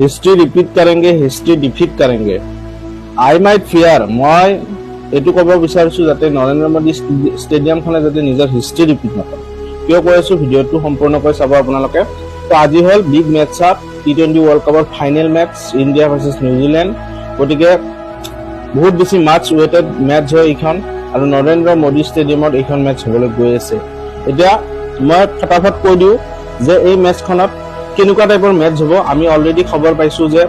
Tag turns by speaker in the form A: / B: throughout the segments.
A: History repeat करेंगे, history defeat करेंगे। I might fear मैं एटु कब विचारिछु जाते नरेंद्र मोदी स्टेडियमखने जाते निजर हिस्ट्री रिपीट नकरे किय কৈ আছো ভিডিওটো সম্পূৰ্ণকৈ চাব আপোনালোকে। তো আজি হল বিগ মেটচ আপ টি20 वर्ल्ड कपर final match India versus New Zealand. গতিকে বহুত বেছি মাচ ওয়েটেড मैच হয় এইখন আৰু নৰেন্দ্ৰ মোদী ষ্টেডিয়ামত এইখন मैच হ'বলৈ গৈ আছে। এতিয়া মই ফটাফট কৈ দিও যে এই मैचখনত কেনেকুৱা টাইপৰ मैच হ'ব। আমি অলৰেডি খবৰ পাইছো যে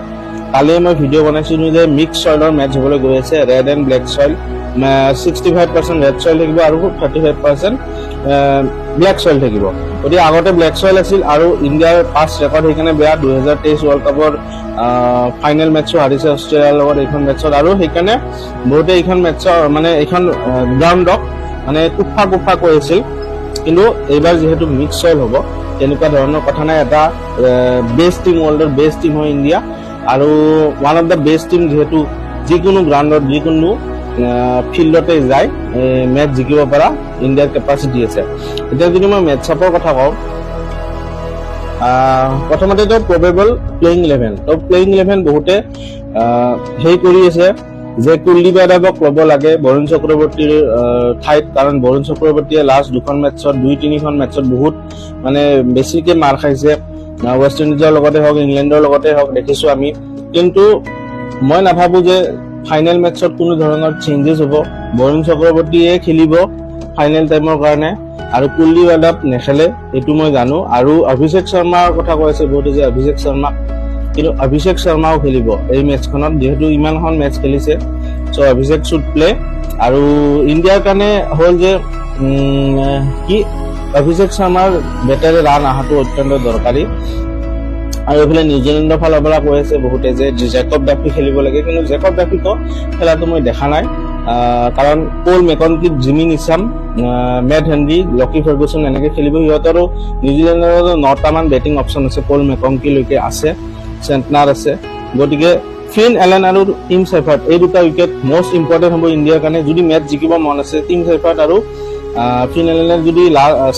A: কালি মই ভিডিও বনাইছিলো যে মিক্স সয়েলৰ मैच হ'বলৈ গৈ আছে, red and black soil. 65% red soil থাকিব আৰু 35% ব্লেক সয়েল থাকিব। গতিকে আগতে ব্লেক সয়েল আছিল আৰু ইণ্ডিয়াৰ পাঁচ ৰেকৰ্ড সেইকাৰণে বেয়া। 2023 वर्ल्ड कपर ফাইনেল মেচো হাৰিছে অষ্ট্ৰেলিয়াৰ লগত এইখন মেচত, আৰু সেইকাৰণে বহুতে এইখন মেচৰ মানে এইখন গ্ৰাউণ্ডক মানে কুফা কৈ আছিল। কিন্তু এইবাৰ যিহেতু মিক্স সয়েল হ'ব তেনেকুৱা ধৰণৰ কথা নাই। এটা বেষ্ট টিম, ৱৰ্ল্ডৰ বেষ্ট টিম হয় ইণ্ডিয়া, আৰু one of the best team যিহেতু যিকোনো গ্ৰাউণ্ডত যিকোনো ফিল্ডতে যায় মেচ জিকিব পৰা ইণ্ডিয়াৰ কেপাচিটি আছে। এতিয়া যদি মই মেচ আপৰ কথা কওঁ, প্ৰথমতে তো প্ৰবেবল প্লেইং 11 তো প্লেইং 11 বহুতে হেই কৰি আছে যে কুলদীপ যাদৱক ল'ব লাগে বৰুণ চক্ৰৱৰ্তীৰ ঠাইত, কাৰণ বৰুণ চক্ৰৱৰ্তীয়ে লাষ্ট দুখন মেচত 2-3খন মেচত বহুত মানে বেছিকে মাৰ খাইছে। ৱেষ্ট ইণ্ডিজৰ লগতে হওক ইংলেণ্ডৰ লগতে হওক দেখিছো আমি। কিন্তু মই নাভাবো যে ফাইনেল মেচত কোনো ধৰণৰ চেঞ্জেছ হ'ব। বৰুণ চক্ৰৱৰ্তীয়ে খেলিব ফাইনেল টাইমৰ কাৰণে আৰু কুলদীপ যাদৱ নেখেলে এইটো মই জানো। আৰু অভিষেক শৰ্মাৰ কথা কৈ আছে বহুতে যে অভিষেক শৰ্মা, কিন্তু অভিষেক শৰ্মাও খেলিব এই মেচখনত যিহেতু ইমানখন মেচ খেলিছে। চ' অভিষেক শুড প্লে। আৰু ইণ্ডিয়াৰ কাৰণে হ'ল যে কি অভিষেক শৰ্মাৰ বেটাৰে ৰান অহাটো অত্যন্ত দৰকাৰী। আৰু এইফালে নিউজিলেণ্ডৰ ফালৰ পৰা কৈ আছে বহুতে যে জেকব ডাফি খেলিব লাগে, কিন্তু জেকব ডাফিকো খেলাটো মই দেখা নাই। কাৰণ Paul McConchie, Jimmy Neesham, Matt Henry, Lockie Ferguson এনেকে খেলিব। সিহঁতৰো নিউজিলেণ্ডৰ 9টামান বেটিং অপশ্যন আছে, পল মেকনকিলৈকে আছে, চেণ্টনাৰ আছে। গতিকে ফিন এলেন আৰু টিম চেফাৰ্ট এই দুটা উইকেট মষ্ট ইম্পৰ্টেণ্ট হ'ব ইণ্ডিয়াৰ কাৰণে। যদি মেচ জিকিব মন আছে টিম চেফাৰ্ট আৰু ফিন এলেনে যদি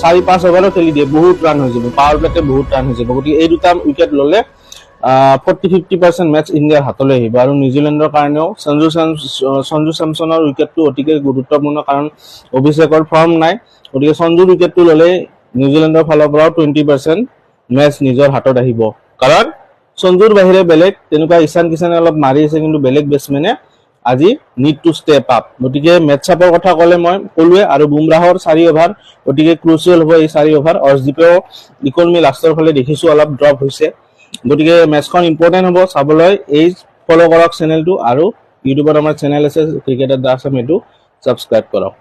A: 4-5 অভাৰো খেলি দিয়ে বহুত ৰান হৈ যাব, পাৱাৰ প্লেতে বহুত ৰান হৈ যাব। গতিকে এই দুটা উইকেট ল'লে 40-50% মেচ ইণ্ডিয়াৰ হাতলৈ আহিব। আৰু নিউজিলেণ্ডৰ কাৰণেও সঞ্জু চেমছনৰ উইকেটটো অতিকে গুৰুত্বপূৰ্ণ, কাৰণ অভিষেকৰ ফৰ্ম নাই। গতিকে সঞ্জুৰ উইকেটটো ল'লে নিউজিলেণ্ডৰ ফালৰ পৰাও 20% মেচ নিজৰ হাতত আহিব। কাৰণ সঞ্জুৰ বাহিৰে বেলেগ তেনেকুৱা ঈশান কিষাণে অলপ মাৰি আছে, কিন্তু বেলেগ বেটছমেনে আজি নিড টু ষ্টেপ আপ। গতিকে মেচ আপৰ কথা ক'লে মই ক'লোৱে। আৰু বুমৰাহৰ 4 অভাৰ গতিকে ক্ৰুচিয়েল হ'ব এই 4 অভাৰ। অৰ্শদীপেও ইকনমি লাষ্টৰ ফালে দেখিছো অলপ ড্ৰপ হৈছে। গতিকে মেচখন ইম্পৰ্টেণ্ট হ'ব চাবলৈ। এই ফ'ল' কৰক চেনেলটো, আৰু ইউটিউবত আমাৰ চেনেল আছে ক্ৰিকেটাৰ দা আছাম, এইটো ছাবস্ক্ৰাইব কৰক।